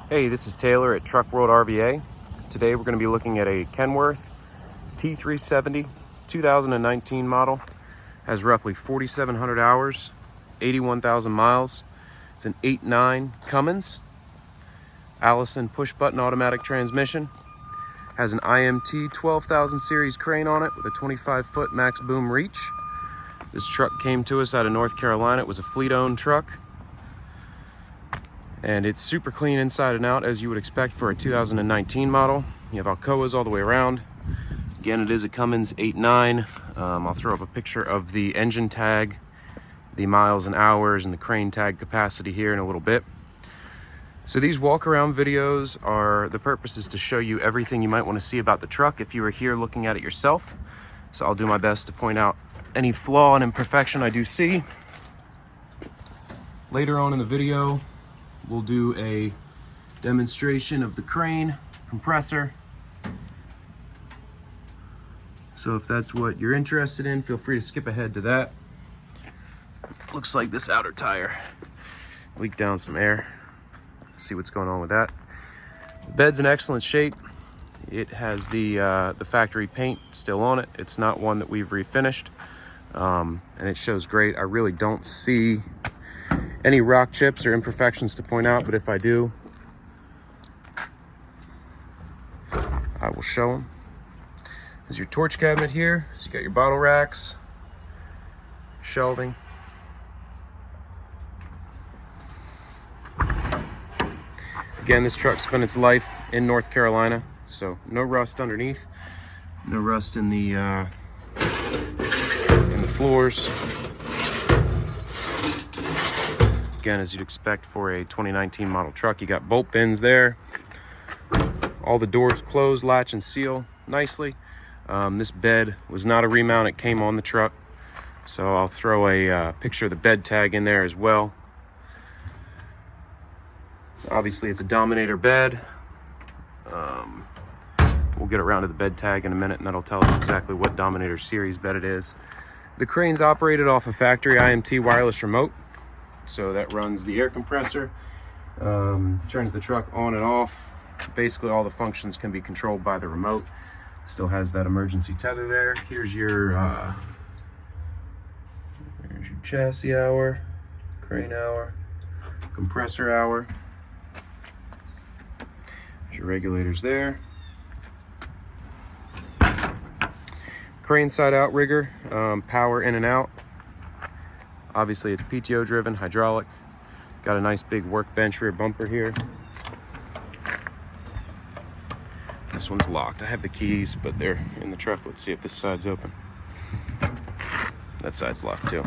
Hey, this is Taylor at Truck World RVA. Today we're going to be looking at a Kenworth T370 2019 model. Has roughly 4,700 hours, 81,000 miles. It's an 8.9 Cummins Allison push-button automatic transmission. Has an IMT 12,000 series crane on it with a 25-foot max boom reach. This truck came to us out of North Carolina. It was a fleet-owned truck. And it's super clean inside and out, as you would expect for a 2019 model. You have Alcoas all the way around. Again, it is a Cummins 8.9. I'll throw up a picture of the engine tag, the miles and hours, and the crane tag capacity here in a little bit. So these walk-around videos the purpose is to show you everything you might want to see about the truck if you were here looking at it yourself. So I'll do my best to point out any flaw and imperfection I do see. Later on in the video, we'll do a demonstration of the crane, compressor. So if that's what you're interested in, feel free to skip ahead to that. Looks like this outer tire leaked down some air. See what's going on with that. The bed's in excellent shape. It has the factory paint still on it. It's not one that we've refinished, and it shows great. I really don't see any rock chips or imperfections to point out, but if I do, I will show them. There's your torch cabinet here. So you got your bottle racks, shelving. Again, this truck spent its life in North Carolina, so no rust underneath, no rust in the floors. Again, as you'd expect for a 2019 model truck, you got bolt bins there. All the doors close, latch, and seal nicely. This bed was not a remount, it came on the truck. So I'll throw a picture of the bed tag in there as well. Obviously, it's a Dominator bed. We'll get around to the bed tag in a minute, and that'll tell us exactly what Dominator series bed it is. The crane's operated off a factory IMT wireless remote. So that runs the air compressor, turns the truck on and off. Basically, all the functions can be controlled by the remote. Still has that emergency tether there. Here's your chassis hour, crane hour, compressor hour. There's your regulators there. Crane side outrigger, power in and out. Obviously, it's PTO driven, hydraulic. Got a nice big workbench rear bumper here. This one's locked. I have the keys, but they're in the truck. Let's see if this side's open. That side's locked too.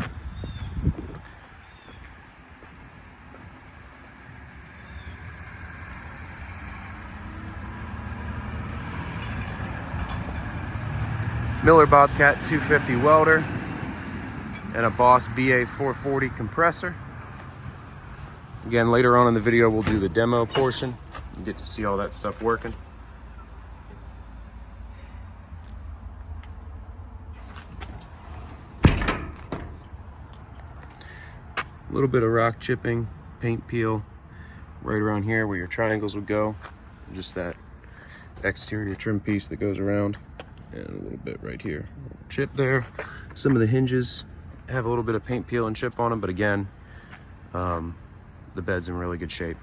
Miller Bobcat 250 welder and a Boss BA 440 compressor. Again, later on in the video, we'll do the demo portion. You get to see all that stuff working. A little bit of rock chipping, paint peel right around here where your triangles would go. Just that exterior trim piece that goes around. And a little bit right here. Chip there. Some of the hinges have a little bit of paint peel and chip on them, but again, the bed's in really good shape.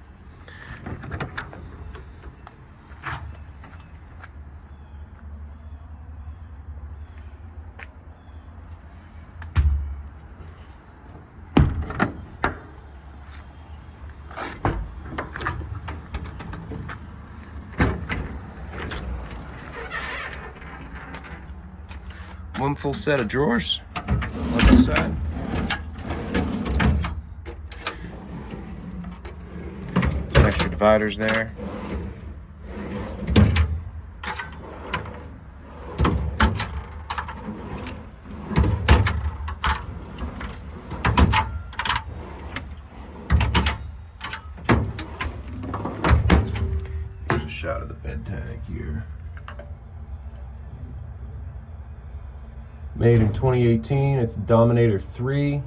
One full set of drawers on this side. Some extra dividers there. Here's a shot of the bed tag here. Made in 2018, it's Dominator 3.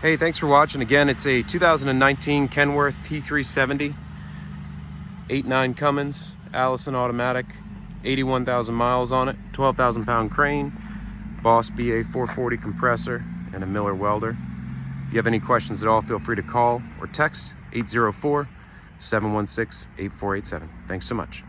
Hey, thanks for watching. Again, it's a 2019 Kenworth T370, 8.9 Cummins, Allison automatic, 81,000 miles on it, 12,000 pound crane, Boss BA 440 compressor, and a Miller welder. If you have any questions at all, feel free to call or text 804-716-8487. Thanks so much.